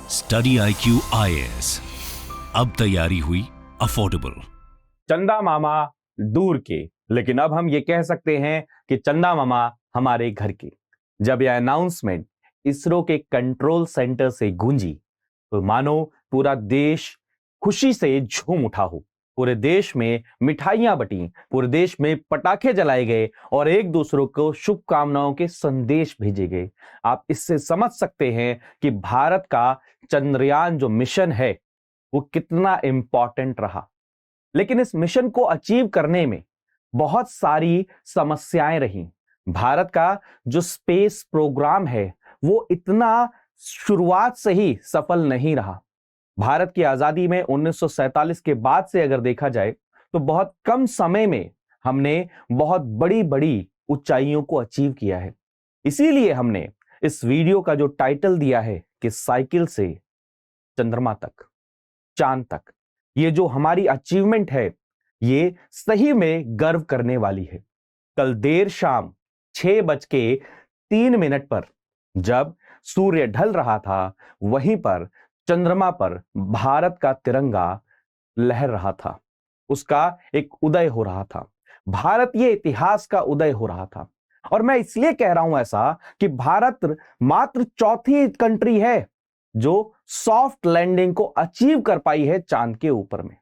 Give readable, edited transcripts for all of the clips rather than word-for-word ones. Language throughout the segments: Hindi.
स्टडी IQ IAS, अब तैयारी हुई अफोर्डेबल। चंदा मामा दूर के, लेकिन अब हम ये कह सकते हैं कि चंदा मामा हमारे घर के। जब यह अनाउंसमेंट इसरो के कंट्रोल सेंटर से गूंजी तो मानो पूरा देश खुशी से झूम उठा हो। पूरे देश में मिठाइयां बटी, पूरे देश में पटाखे जलाए गए और एक दूसरे को शुभकामनाओं के संदेश भेजे गए। आप इससे समझ सकते हैं कि भारत का चंद्रयान जो मिशन है वो कितना इंपॉर्टेंट रहा। लेकिन इस मिशन को अचीव करने में बहुत सारी समस्याएं रही। भारत का जो स्पेस प्रोग्राम है वो इतना शुरुआत से ही सफल नहीं रहा। भारत की आजादी में 1947 के बाद से अगर देखा जाए तो बहुत कम समय में हमने बहुत बड़ी बड़ी ऊंचाइयों को अचीव किया है। इसीलिए हमने इस वीडियो का जो टाइटल दिया है कि साइकिल से चंद्रमा तक, चांद तक। ये जो हमारी अचीवमेंट है ये सही में गर्व करने वाली है। कल देर शाम 6:03 पर जब सूर्य ढल रहा था वहीं पर चंद्रमा पर भारत का तिरंगा लहर रहा था। उसका एक उदय हो रहा था। भारतीय इतिहास का उदय हो रहा था। और मैं इसलिए कह रहा हूं ऐसा कि भारत मात्र चौथी कंट्री है जो सॉफ्ट लैंडिंग को अचीव कर पाई है चांद के ऊपर में।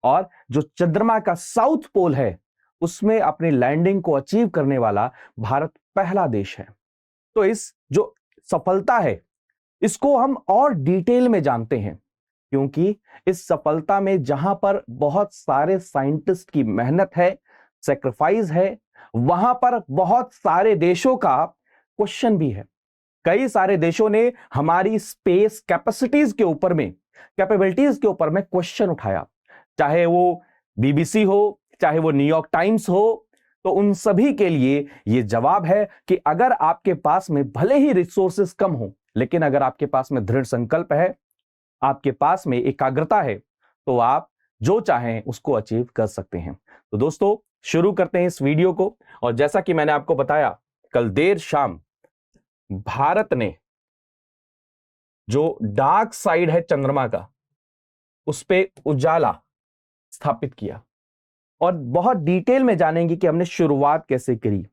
और जो चंद्रमा का साउथ पोल है उसमें अपनी लैंडिंग को अचीव करने वाला भारत पहला देश है। तो इस जो सफलता है इसको हम और डिटेल में जानते हैं, क्योंकि इस सफलता में जहां पर बहुत सारे साइंटिस्ट की मेहनत है, सैक्रिफाइस है, वहां पर बहुत सारे देशों का क्वेश्चन भी है। कई सारे देशों ने हमारी स्पेस कैपेसिटीज के ऊपर में, कैपेबिलिटीज के ऊपर में क्वेश्चन उठाया। चाहे वो BBC हो, चाहे वो न्यूयॉर्क टाइम्स हो, तो उन सभी के लिए यह जवाब है कि अगर आपके पास में भले ही रिसोर्सेस कम हो, लेकिन अगर आपके पास में दृढ़ संकल्प है, आपके पास में एकाग्रता है, तो आप जो चाहें उसको अचीव कर सकते हैं। तो दोस्तों शुरू करते हैं इस वीडियो को। और जैसा कि मैंने आपको बताया, कल देर शाम भारत ने जो डार्क साइड है चंद्रमा का उस पे उजाला स्थापित किया। और बहुत डिटेल में जानेंगे कि हमने शुरुआत कैसे करी।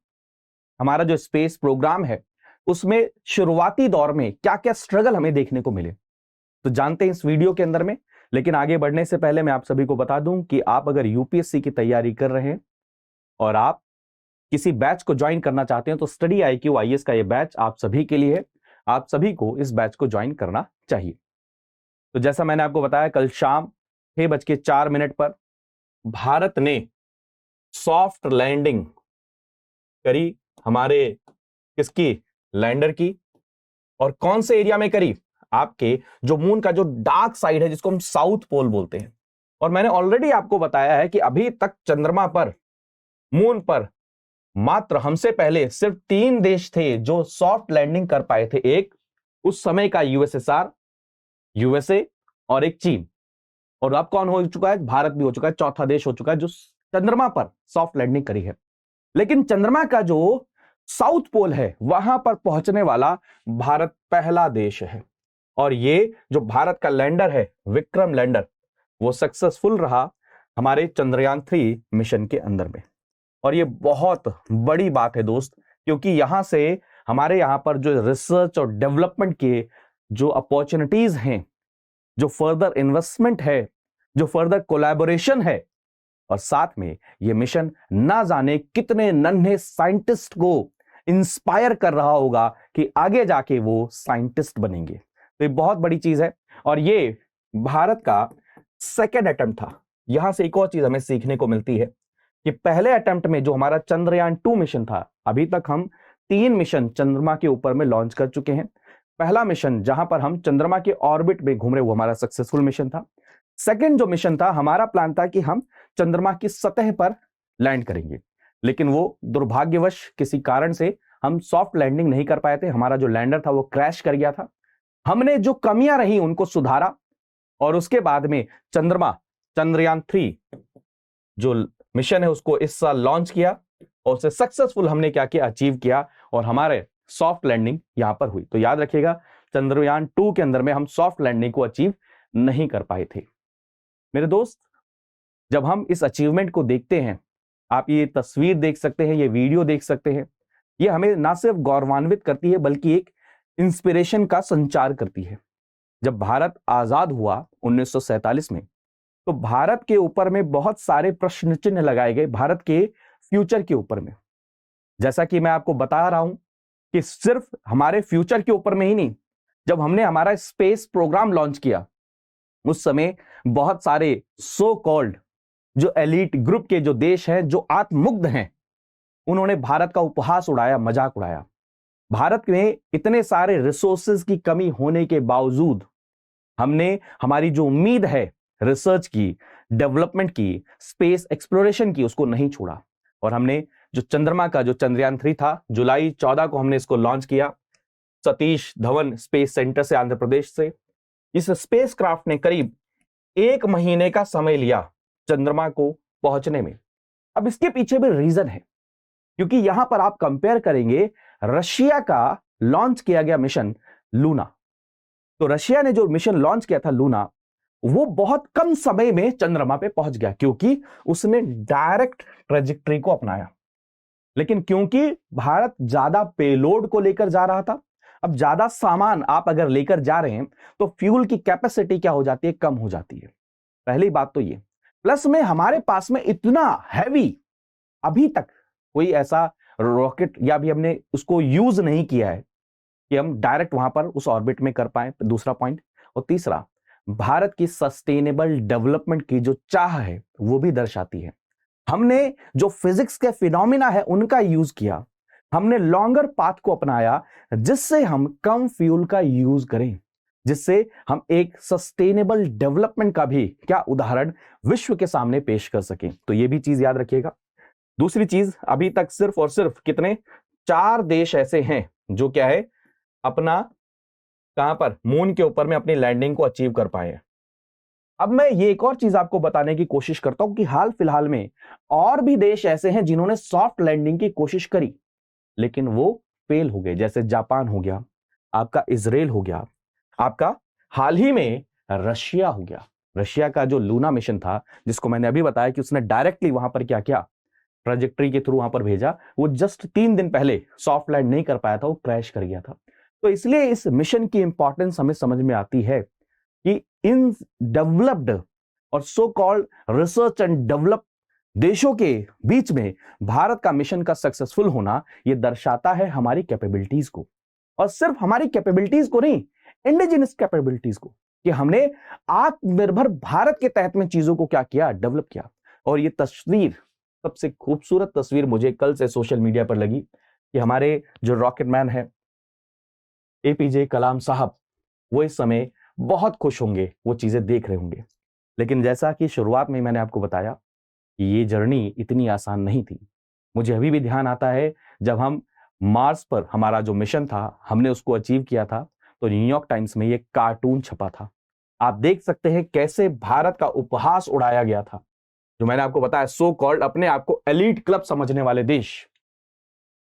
हमारा जो स्पेस प्रोग्राम है उसमें शुरुआती दौर में क्या क्या स्ट्रगल हमें देखने को मिले, तो जानते हैं इस वीडियो के अंदर में। लेकिन आगे बढ़ने से पहले मैं आप सभी को बता दूं कि आप अगर UPSC की तैयारी कर रहे हैं और आप किसी बैच को ज्वाइन करना चाहते हैं तो स्टडी IQ IAS का यह बैच आप सभी के लिए है। आप सभी को इस बैच को ज्वाइन करना चाहिए। तो जैसा मैंने आपको बताया, कल शाम 6:04 पर भारत ने सॉफ्ट लैंडिंग करी, हमारे किसकी, लैंडर की। और कौन से एरिया में करी, आपके जो मून का जो डार्क साइड है जिसको हम साउथ पोल बोलते हैं। और मैंने ऑलरेडी आपको बताया है कि अभी तक चंद्रमा पर, मून पर मात्र हमसे पहले सिर्फ 3 देश थे जो सॉफ्ट लैंडिंग कर पाए थे। एक उस समय का USSR, USA और एक चीन। और अब कौन हो चुका है, भारत भी हो चुका है, चौथा देश हो चुका है जो चंद्रमा पर सॉफ्ट लैंडिंग करी है। लेकिन चंद्रमा का जो साउथ पोल है वहां पर पहुंचने वाला भारत पहला देश है। और ये जो भारत का लैंडर है, विक्रम लैंडर, वो सक्सेसफुल रहा हमारे चंद्रयान 3 मिशन के अंदर में। और ये बहुत बड़ी बात है दोस्त, क्योंकि यहां से हमारे यहां पर जो रिसर्च और डेवलपमेंट के जो अपॉर्चुनिटीज हैं, जो फर्दर इन्वेस्टमेंट है, जो फर्दर कोलैबोरेशन है, और साथ में ये मिशन ना जाने कितने नन्हे साइंटिस्ट को इंस्पायर कर रहा होगा कि आगे जाके वो साइंटिस्ट बनेंगे। तो ये बहुत बड़ी चीज है। और ये भारत का सेकेंड अटेम्प्ट था। यहां से एक और चीज हमें सीखने को मिलती है कि पहले अटेम्प्ट में जो हमारा चंद्रयान 2 मिशन था, अभी तक हम 3 मिशन चंद्रमा के ऊपर में लॉन्च कर चुके हैं। पहला मिशन जहां पर हम चंद्रमा के ऑर्बिट में घूम रहे, वो हमारा सक्सेसफुल मिशन था। सेकेंड जो मिशन था, हमारा प्लान था कि हम चंद्रमा की सतह पर लैंड करेंगे, लेकिन वो दुर्भाग्यवश किसी कारण से हम सॉफ्ट लैंडिंग नहीं कर पाए थे। हमारा जो लैंडर था वो क्रैश कर गया था। हमने जो कमियां रही उनको सुधारा और उसके बाद में चंद्रयान 3 जो मिशन है उसको इस साल लॉन्च किया और उसे सक्सेसफुल हमने क्या किया, अचीव किया, और हमारे सॉफ्ट लैंडिंग यहां पर हुई। तो याद रखिएगा चंद्रयान 2 के अंदर में हम सॉफ्ट लैंडिंग को अचीव नहीं कर पाए थे। मेरे दोस्त, जब हम इस अचीवमेंट को देखते हैं, आप ये तस्वीर देख सकते हैं, ये वीडियो देख सकते हैं, ये हमें ना सिर्फ गौरवान्वित करती है बल्कि एक इंस्पिरेशन का संचार करती है। जब भारत आजाद हुआ 1947 में, तो भारत के ऊपर में बहुत सारे प्रश्न चिन्ह लगाए गए, भारत के फ्यूचर के ऊपर में। जैसा कि मैं आपको बता रहा हूं कि सिर्फ हमारे फ्यूचर के ऊपर में ही नहीं, जब हमने हमारा स्पेस प्रोग्राम लॉन्च किया, उस समय बहुत सारे सो कॉल्ड जो एलीट ग्रुप के जो देश हैं, जो आत्ममुग्ध हैं, उन्होंने भारत का उपहास उड़ाया, मजाक उड़ाया। भारत में इतने सारे रिसोर्सेज की कमी होने के बावजूद हमने हमारी जो उम्मीद है रिसर्च की, डेवलपमेंट की, स्पेस एक्सप्लोरेशन की, उसको नहीं छोड़ा। और हमने जो चंद्रमा का जो चंद्रयान 3 था, जुलाई 14 को हमने इसको लॉन्च किया सतीश धवन स्पेस सेंटर से, आंध्र प्रदेश से। इस स्पेस क्राफ्ट ने करीब 1 महीने का समय लिया चंद्रमा को पहुंचने में। अब इसके पीछे भी रीजन है, क्योंकि यहां पर आप कंपेयर करेंगे रशिया का लॉन्च किया गया मिशन लूना। तो रशिया ने जो मिशन लॉन्च किया था लूना, वो बहुत कम समय में चंद्रमा पे पहुंच गया, क्योंकि उसने डायरेक्ट ट्रेजेक्टरी को अपनाया। लेकिन क्योंकि भारत ज्यादा पेलोड को लेकर जा रहा था, अब ज्यादा सामान आप अगर लेकर जा रहे हैं तो फ्यूल की कैपेसिटी क्या हो जाती है, कम हो जाती है। पहली बात तो ये, प्लस में हमारे पास में इतना हैवी अभी तक कोई ऐसा रॉकेट या भी हमने उसको यूज नहीं किया है कि हम डायरेक्ट वहां पर उस ऑर्बिट में कर पाए, दूसरा पॉइंट। और तीसरा, भारत की सस्टेनेबल डेवलपमेंट की जो चाह है वो भी दर्शाती है। हमने जो फिजिक्स के फिनोमिना है उनका यूज किया, हमने लॉन्गर पाथ को अपनाया, जिससे हम कम फ्यूल का यूज करें, जिससे हम एक सस्टेनेबल डेवलपमेंट का भी क्या उदाहरण विश्व के सामने पेश कर सकें। तो यह भी चीज याद रखिएगा। दूसरी चीज, अभी तक सिर्फ और सिर्फ कितने 4 देश ऐसे हैं जो क्या है अपना कहां पर मून के ऊपर में अपनी लैंडिंग को अचीव कर पाए हैं। अब मैं ये एक और चीज आपको बताने की कोशिश करता हूं कि हाल फिलहाल में और भी देश ऐसे हैं जिन्होंने सॉफ्ट लैंडिंग की कोशिश करी, लेकिन वो फेल हो गए। जैसे जापान हो गया, आपका इजराइल हो गया, आपका हाल ही में रशिया हो गया। रशिया का जो लूना मिशन था, जिसको मैंने अभी बताया कि उसने डायरेक्टली वहां पर क्या किया, ट्रैजेक्टरी के थ्रू वहां पर भेजा, वो जस्ट 3 दिन पहले सॉफ्ट लैंड नहीं कर पाया था, वो क्रैश कर गया था। तो इसलिए इस मिशन की इंपॉर्टेंस हमें समझ में आती है कि इन डेवलप्ड और so called research and develop देशों के बीच में भारत का मिशन का सक्सेसफुल होना, यह दर्शाता है हमारी कैपेबिलिटीज को। और सिर्फ हमारी कैपेबिलिटीज को नहीं, इंडिजिनस कैपेबिलिटीज को, कि हमने आत्मनिर्भर भारत के तहत में चीजों को क्या किया, डेवलप किया। और ये तस्वीर, सबसे खूबसूरत तस्वीर मुझे कल से सोशल मीडिया पर लगी कि हमारे जो रॉकेट मैन है एपीजे कलाम साहब, वो इस समय बहुत खुश होंगे, वो चीजें देख रहे होंगे। लेकिन जैसा कि शुरुआत में मैंने आपको बताया कि ये जर्नी इतनी आसान नहीं थी। मुझे अभी भी ध्यान आता है जब हम मार्स पर हमारा जो मिशन था, हमने उसको अचीव किया था, तो न्यूयॉर्क टाइम्स में ये कार्टून छपा था। आप देख सकते हैं कैसे भारत का उपहास उड़ाया गया था। जो मैंने आपको बताया, सो कॉल्ड अपने आप को एलीट क्लब समझने वाले देश,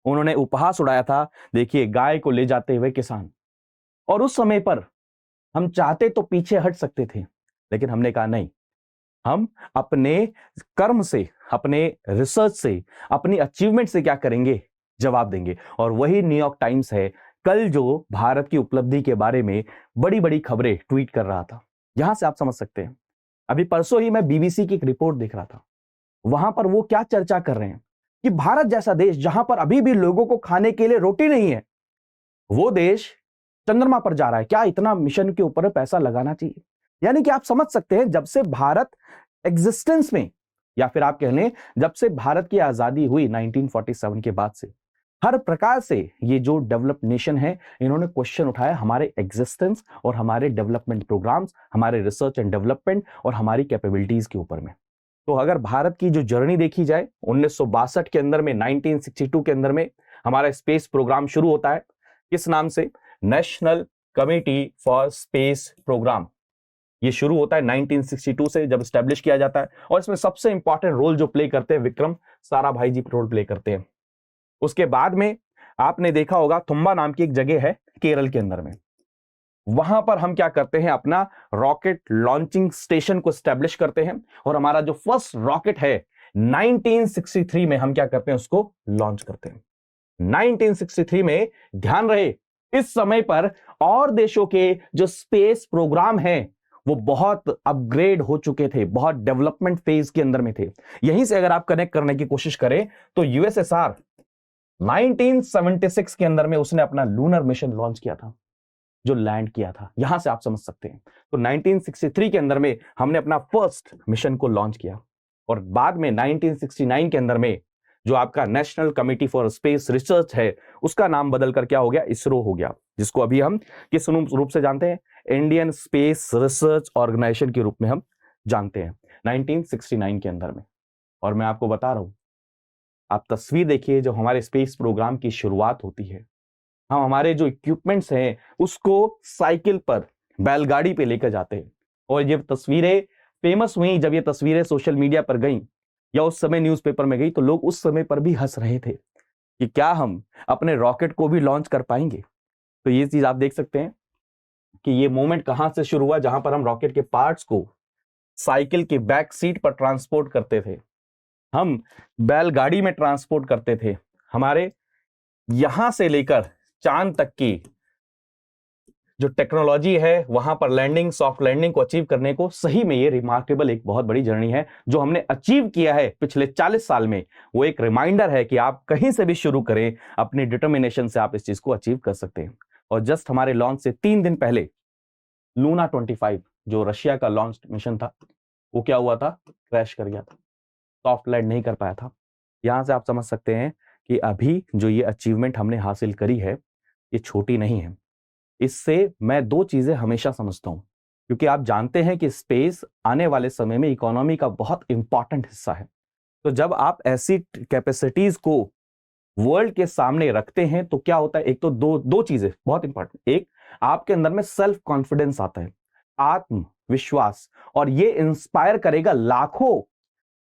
उन्होंने उपहास उड़ाया था। देखिए, गाय को ले जाते हुए किसान। और उस समय पर हम चाहते तो पीछे हट सकते थे, लेकिन हमने कहा नहीं, हम अपने कर्म से, अपने रिसर्च से, अपनी अचीवमेंट से क्या करेंगे, जवाब देंगे। और वही न्यूयॉर्क टाइम्स है कल जो भारत की उपलब्धि के बारे में बड़ी बड़ी खबरें ट्वीट कर रहा था। यहां से आप समझ सकते हैं। अभी परसों ही मैं बीबीसी की एक रिपोर्ट देख रहा था, वहां पर वो क्या चर्चा कर रहे हैं कि भारत जैसा देश जहां पर अभी भी लोगों को खाने के लिए रोटी नहीं है, वो देश चंद्रमा पर जा रहा है। क्या इतना मिशन के ऊपर पैसा लगाना चाहिए? यानी कि आप समझ सकते हैं, जब से भारत एग्जिस्टेंस में, या फिर आप कह लें जब से भारत की आजादी हुई 1947 के बाद से, हर प्रकार से ये जो डेवलप्ड नेशन है, इन्होंने क्वेश्चन उठाया हमारे एग्जिस्टेंस और हमारे डेवलपमेंट प्रोग्राम्स, हमारे रिसर्च एंड डेवलपमेंट और हमारी कैपेबिलिटीज के ऊपर में। तो अगर भारत की जो जर्नी देखी जाए, 1962 के अंदर में, 1962 के अंदर में हमारा स्पेस प्रोग्राम शुरू होता है। किस नाम से? National committee for space programme. ये शुरू होता है 1962 से, जब स्टैब्लिश किया जाता है। और इसमें सबसे इंपॉर्टेंट रोल जो प्ले करते हैं विक्रम साराभाई जी रोल प्ले करते हैं। उसके बाद में आपने देखा होगा, तुम्बा नाम की एक जगह है केरल के अंदर में, वहां पर हम क्या करते हैं, अपना रॉकेट लॉन्चिंग स्टेशन को स्टैब्लिश करते हैं और हमारा जो फर्स्ट रॉकेट है 1963 में हम क्या करते हैं, उसको लॉन्च करते हैं। 1963 में ध्यान रहे इस समय पर और देशों के जो स्पेस प्रोग्राम हैं वो बहुत अपग्रेड हो चुके थे, बहुत डेवलपमेंट फेज के अंदर में थे। यहीं से अगर आप कनेक्ट करने की कोशिश करें तो यूएसएसआर 1976 के अंदर में उसने अपना लूनर मिशन लॉन्च किया था, जो लैंड किया था। यहां से आप समझ सकते हैं। तो 1963 के अंदर में हमने अपना फर्स्ट मिशन को लॉन्च किया और बाद में 1969 के अंदर में जो आपका national committee for space research है उसका नाम बदलकर क्या हो गया, इसरो हो गया, जिसको अभी हम किस रूप से जानते हैं, इंडियन स्पेस रिसर्च ऑर्गेनाइजेशन के रूप में हम जानते हैं 1969 के अंदर में। और मैं आपको बता रहा हूं, आप तस्वीर देखिए, जो हमारे स्पेस प्रोग्राम की शुरुआत होती है, हम हमारे जो इक्विपमेंट्स हैं उसको साइकिल पर, बैलगाड़ी पे लेकर जाते हैं। और ये तस्वीरें फेमस हुई, जब ये तस्वीरें सोशल मीडिया पर गई या उस समय न्यूज़पेपर में गई तो लोग उस समय पर भी हंस रहे थे कि क्या हम अपने रॉकेट को भी लॉन्च कर पाएंगे। तो ये चीज आप देख सकते हैं कि ये मोमेंट कहां से शुरू हुआ, जहां पर हम रॉकेट के पार्ट्स को साइकिल की बैक सीट पर ट्रांसपोर्ट करते थे, हम बैलगाड़ी में ट्रांसपोर्ट करते थे, हमारे यहां से लेकर चांद तक की जो टेक्नोलॉजी है वहां पर लैंडिंग, सॉफ्ट लैंडिंग को अचीव करने को, सही में ये रिमार्केबल एक बहुत बड़ी जर्नी है जो हमने अचीव किया है पिछले 40 साल में। वो एक रिमाइंडर है कि आप कहीं से भी शुरू करें, अपनी डिटर्मिनेशन से आप इस चीज को अचीव कर सकते हैं। और जस्ट हमारे लॉन्च से 3 दिन पहले लूना 25 जो रशिया का लॉन्च मिशन था, वो क्या हुआ था, क्रैश कर गया था, सॉफ्ट लैंड नहीं कर पाया था। यहां से आप समझ सकते हैं कि अभी जो ये अचीवमेंट हमने हासिल करी है ये छोटी नहीं है। इससे मैं 2 चीजें हमेशा समझता हूं, क्योंकि आप जानते हैं कि स्पेस आने वाले समय में इकोनॉमी का बहुत इंपॉर्टेंट हिस्सा है। तो जब आप ऐसी कैपेसिटीज को वर्ल्ड के सामने रखते हैं तो क्या होता है, एक तो दो चीजें बहुत इंपॉर्टेंट, एक आपके अंदर में सेल्फ कॉन्फिडेंस आता है, आत्मविश्वास, और ये इंस्पायर करेगा लाखों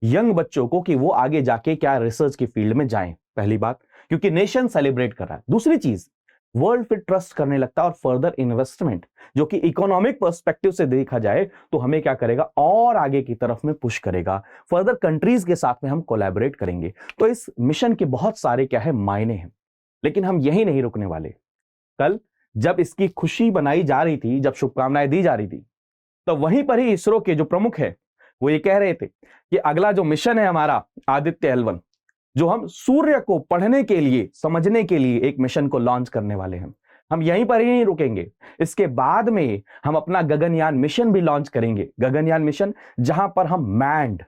यंग बच्चों को कि वो आगे जाके क्या रिसर्च की फील्ड में जाएं, पहली बात, क्योंकि नेशन सेलिब्रेट कर रहा है। दूसरी चीज, वर्ल्ड फिर ट्रस्ट करने लगता है और फर्दर इन्वेस्टमेंट, जो कि इकोनॉमिक पर्सपेक्टिव से देखा जाए तो हमें क्या करेगा, और आगे की तरफ में पुश करेगा, फर्दर कंट्रीज के साथ में हम कोलैबोरेट करेंगे। तो इस मिशन के बहुत सारे क्या है मायने हैं, लेकिन हम यही नहीं रुकने वाले। कल जब इसकी खुशी बनाई जा रही थी, जब शुभकामनाएं दी जा रही थी, तो वहीं पर ही इसरो के जो प्रमुख है वो ये कह रहे थे कि अगला जो मिशन है हमारा आदित्य L1, जो हम सूर्य को पढ़ने के लिए, समझने के लिए एक मिशन को लॉन्च करने वाले हैं, हम यहीं पर ही नहीं रुकेंगे। इसके बाद में हम अपना गगनयान मिशन भी लॉन्च करेंगे। गगनयान मिशन जहां पर हम मैंड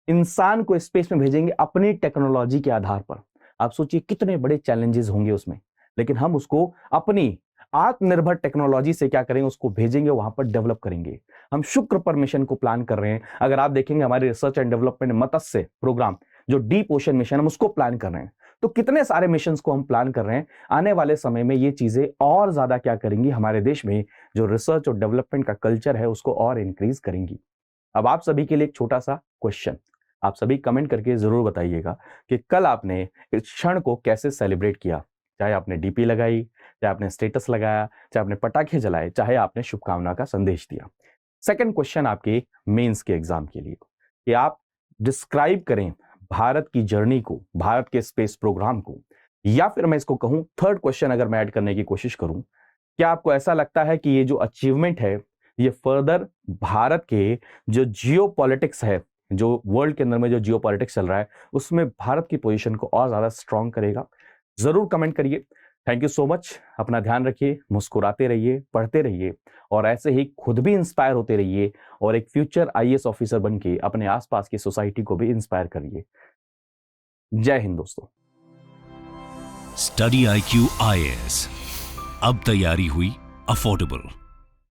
इंसान को स्पेस में भेजेंगे अपनी टेक्नोलॉजी के आधार पर। आप सोचिए कितने बड़े चैलेंजेस होंगे उसमें, लेकिन हम उसको अपनी आत्मनिर्भर टेक्नोलॉजी से क्या करेंगे, उसको भेजेंगे, वहां पर डेवलप करेंगे। हम शुक्र पर मिशन को प्लान कर रहे हैं। अगर आप देखेंगे हमारे research and development Matsya programme, जो डीप ओशन मिशन, हम उसको प्लान कर रहे हैं। तो कितने सारे मिशंस को हम प्लान कर रहे हैं। आने वाले समय में ये चीजें और ज्यादा क्या करेंगी, हमारे देश में जो रिसर्च और डेवलपमेंट का कल्चर है उसको और इंक्रीज करेंगी। अब आप सभी के लिए एक छोटा सा क्वेश्चन, आप सभी कमेंट करके जरूर बताइएगा कि कल आपने इस क्षण को कैसे सेलिब्रेट किया। चाहे आपने डीपी लगाई, चाहे आपने स्टेटस लगाया, चाहे आपने पटाखे जलाए, चाहे आपने शुभकामना का संदेश दिया। सेकंड क्वेश्चन आपके मेंस के एग्जाम के लिए, कि आप डिस्क्राइब करें भारत की जर्नी को, भारत के स्पेस प्रोग्राम को, या फिर मैं इसको कहूं, थर्ड क्वेश्चन अगर मैं ऐड करने की कोशिश करूं, क्या आपको ऐसा लगता है कि ये जो अचीवमेंट है ये फर्दर भारत के जो जियो पॉलिटिक्स है, जो वर्ल्ड के अंदर में जो जियो पॉलिटिक्स चल रहा है, उसमें भारत की पोजीशन को और ज्यादा स्ट्रांग करेगा? जरूर कमेंट करिए। Thank you so much. अपना ध्यान रखिए, मुस्कुराते रहिए, पढ़ते रहिए, और ऐसे ही खुद भी इंस्पायर होते रहिए, और एक फ्यूचर IAS ऑफिसर बन के अपने आसपास की सोसाइटी को भी इंस्पायर करिए। जय हिंद दोस्तों। स्टडी IQ IAS, अब तैयारी हुई अफोर्डेबल।